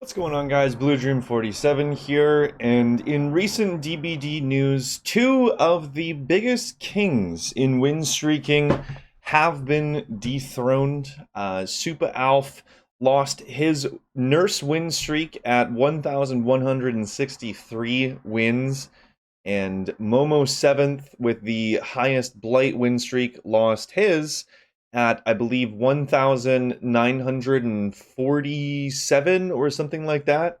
What's going on, guys? Blue Dream 47 here, and in recent DBD news, two of the biggest kings in win streaking have been dethroned. Super Alf lost his nurse win streak at 1,163 wins, and Momo 7th with the highest Blight win streak lost his at, I believe, 1,947 or something like that,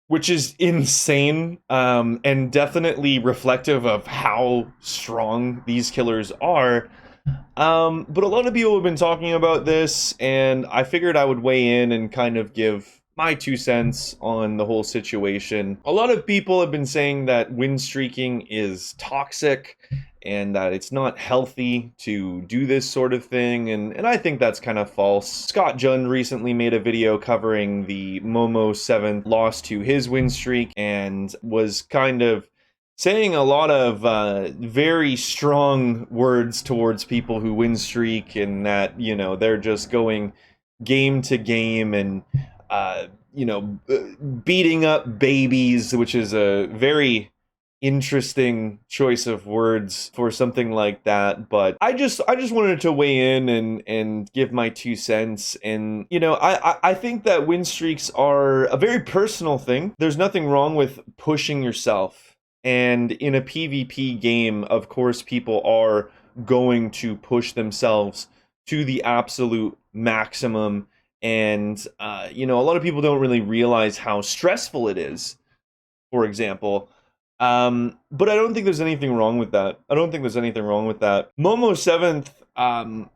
which is insane, and definitely reflective of how strong these killers are. But a lot of people have been talking about this, and I figured I would weigh in and kind of give my 2 cents on the whole situation. A lot of people have been saying that win streaking is toxic and that it's not healthy to do this sort of thing, and I think that's kind of false. Scott Jund recently made a video covering the Momo 7th loss to his win streak and was kind of saying a lot of very strong words towards people who win streak, and that, they're just going game to game and beating up babies, which is a very interesting choice of words for something like that. But I just wanted to weigh in and give my 2 cents. And I think that win streaks are a very personal thing. There's nothing wrong with pushing yourself, and in a PvP game, of course, people are going to push themselves to the absolute maximum. And a lot of people don't really realize how stressful it is, for example. But I don't think there's anything wrong with that. I don't think there's anything wrong with that. Momo 7th, on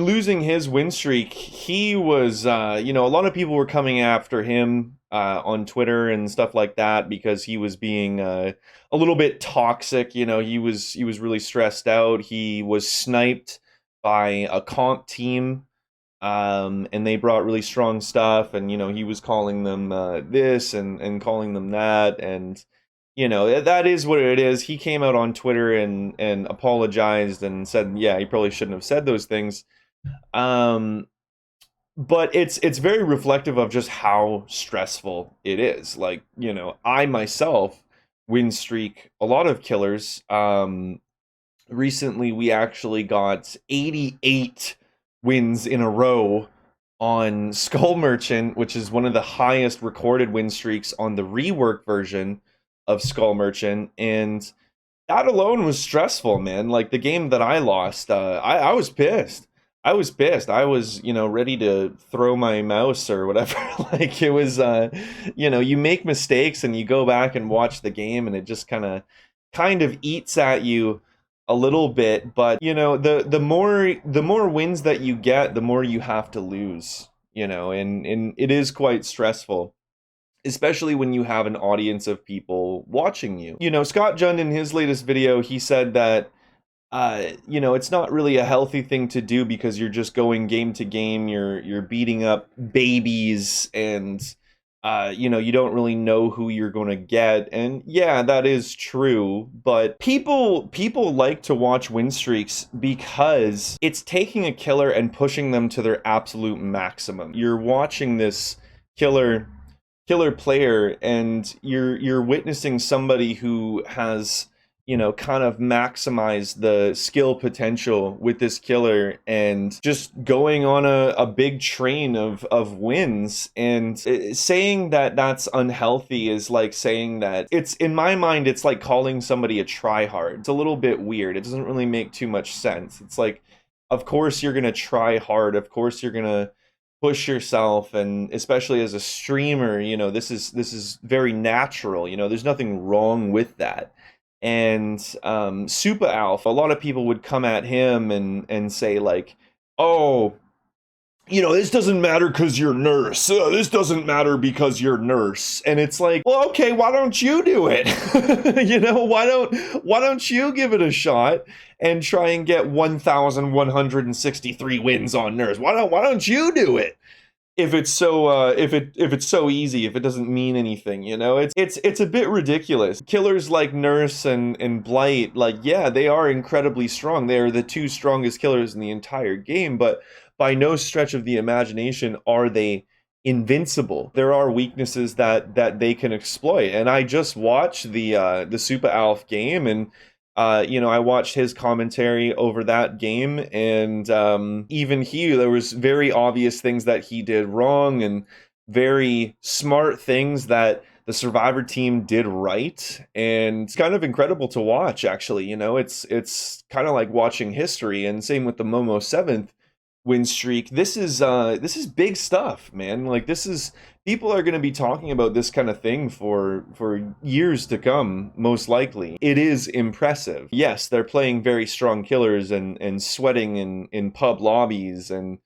losing his win streak, he was, a lot of people were coming after him on Twitter and stuff like that because he was being a little bit toxic. He was really stressed out. He was sniped by a comp team, and they brought really strong stuff, and he was calling them this and calling them that, and that is what it is. He came out on Twitter and apologized and said, yeah, he probably shouldn't have said those things. But it's very reflective of just how stressful it is. Like, I myself win streak a lot of killers. Recently we actually got 88 wins in a row on Skull Merchant, which is one of the highest recorded win streaks on the rework version of Skull Merchant, and that alone was stressful, man. Like, the game that I lost, I was pissed. I was pissed. I was, ready to throw my mouse or whatever. Like, it was, you make mistakes and you go back and watch the game, and it just kind of eats at you a little bit. But the more wins that you get, the more you have to lose. And it is quite stressful, especially when you have an audience of people watching you. Scott Jund, in his latest video, he said that, it's not really a healthy thing to do because you're just going game to game, you're beating up babies, and, you don't really know who you're going to get. And yeah, that is true, but people like to watch win streaks because it's taking a killer and pushing them to their absolute maximum. You're watching this killer player, and you're witnessing somebody who has kind of maximized the skill potential with this killer and just going on a big train of wins. And saying that that's unhealthy is like saying that, it's, in my mind, it's like calling somebody a tryhard. It's a little bit weird. It doesn't really make too much sense. It's like, of course you're gonna try hard, of course you're gonna push yourself, and especially as a streamer, this is very natural. There's nothing wrong with that. And Super Alf, a lot of people would come at him and say, like, oh, this doesn't matter because you're nurse. This doesn't matter because you're nurse. And it's like, well, okay, why don't you do it? Why don't you give it a shot and try and get 1,163 wins on nurse? Why don't you do it? If it's so if it's so easy, if it doesn't mean anything, it's a bit ridiculous. Killers like Nurse and Blight, like, yeah, they are incredibly strong. They are the two strongest killers in the entire game, but by no stretch of the imagination are they invincible. There are weaknesses that they can exploit. And I just watched the Super Alf game, and I watched his commentary over that game, and even there was very obvious things that he did wrong, and very smart things that the Survivor team did right, and it's kind of incredible to watch. Actually, it's kind of like watching history, and same with the Momo seventh win streak. This is big stuff, man. Like, this is people are going to be talking about this kind of thing for years to come, most likely. It is impressive. Yes, they're playing very strong killers and sweating in pub lobbies and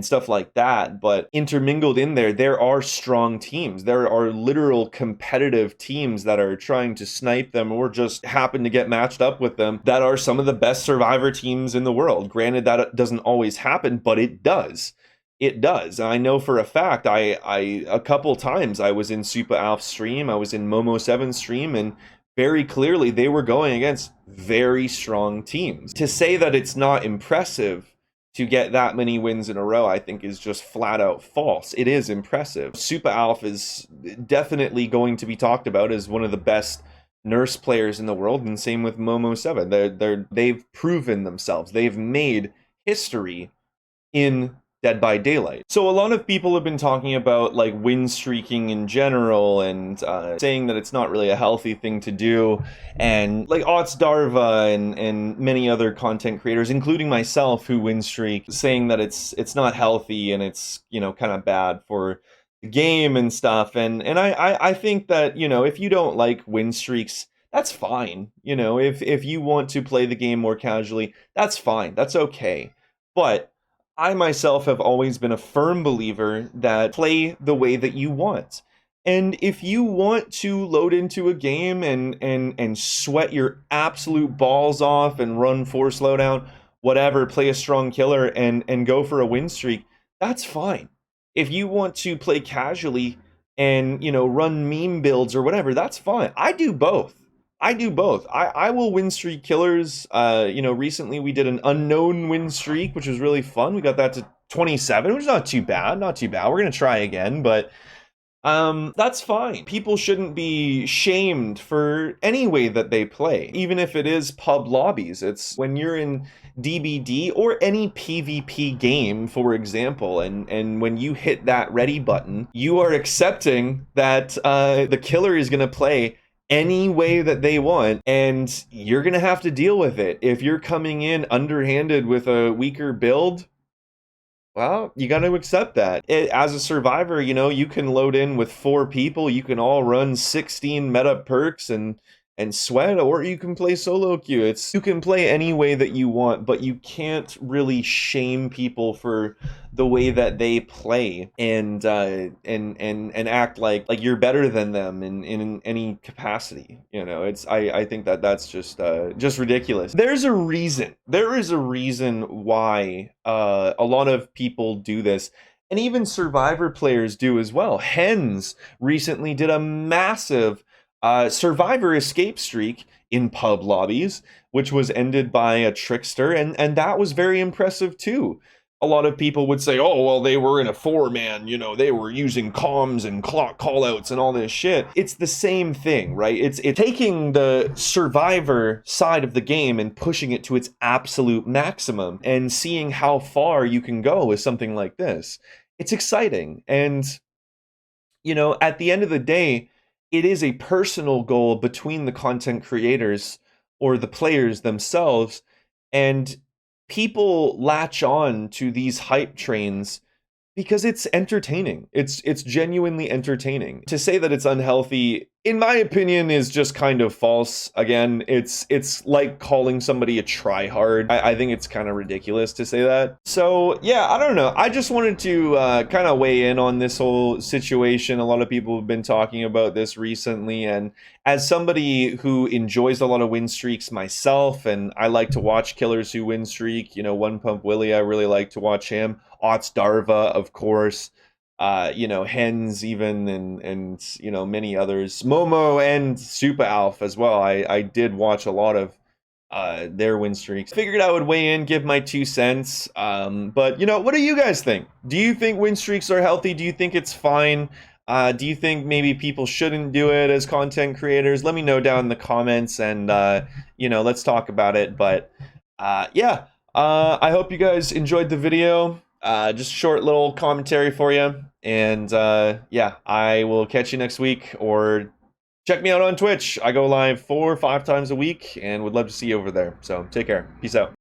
stuff like that, but intermingled in there are strong teams. There are literal competitive teams that are trying to snipe them or just happen to get matched up with them that are some of the best Survivor teams in the world. Granted, that doesn't always happen, but it does. It does. I know for a fact, I a couple times I was in Super Alf stream, I was in Momo 7 stream, and very clearly they were going against very strong teams. To say that it's not impressive to get that many wins in a row, I think, is just flat out false. It is impressive. Super Alf is definitely going to be talked about as one of the best nurse players in the world, and same with Momo 7. They've proven themselves. They've made history in Dead by Daylight. So a lot of people have been talking about like win streaking in general, and saying that it's not really a healthy thing to do, and like Ots Darva and many other content creators, including myself, who win streak, saying that it's not healthy and it's kind of bad for the game and stuff. And I think that if you don't like win streaks, that's fine. If you want to play the game more casually, that's fine. That's okay. But I myself have always been a firm believer that play the way that you want. And if you want to load into a game and sweat your absolute balls off and run force slowdown, whatever, play a strong killer and go for a win streak, that's fine. If you want to play casually and run meme builds or whatever, that's fine. I do both. I will win streak killers. Recently we did an unknown win streak, which was really fun. We got that to 27, which is not too bad. We're going to try again, but that's fine. People shouldn't be shamed for any way that they play, even if it is pub lobbies. It's when you're in DBD or any PvP game, for example, and when you hit that ready button, you are accepting that the killer is going to play any way that they want, and you're gonna have to deal with it. If you're coming in underhanded with a weaker build, well, you got to accept that. As a survivor, you can load in with 4 people, you can all run 16 meta perks and sweat, or you can play solo queue. You can play any way that you want, but you can't really shame people for the way that they play and act like you're better than them in any capacity. I think that's just ridiculous. There is a reason why a lot of people do this. And even Survivor players do as well. Hens recently did a massive Survivor escape streak in pub lobbies, which was ended by a trickster, and that was very impressive too. A lot of people would say, oh, well, they were in a 4-man, they were using comms and clock callouts and all this shit. It's the same thing, right? It's taking the Survivor side of the game and pushing it to its absolute maximum and seeing how far you can go with something like this. It's exciting. And, at the end of the day, it is a personal goal between the content creators or the players themselves, and people latch on to these hype trains because it's entertaining. It's genuinely entertaining. To say that it's unhealthy, in my opinion, is just kind of false. Again, it's like calling somebody a tryhard. I think it's kind of ridiculous to say that. So yeah, I don't know. I just wanted to kind of weigh in on this whole situation. A lot of people have been talking about this recently, and as somebody who enjoys a lot of win streaks myself, and I like to watch killers who win streak, One Pump Willie, I really like to watch him. Ots Darva, of course, Hens even, and many others. Momo and Super Alf as well. I did watch a lot of their win streaks. Figured I would weigh in, give my 2 cents. But you know, what do you guys think? Do you think win streaks are healthy? Do you think it's fine? Do you think maybe people shouldn't do it as content creators? Let me know down in the comments, and you know, let's talk about it. But yeah, I hope you guys enjoyed the video. Just short little commentary for you, and yeah, I will catch you next week, or check me out on Twitch. I go live 4 or 5 times a week and would love to see you over there. So take care. Peace out.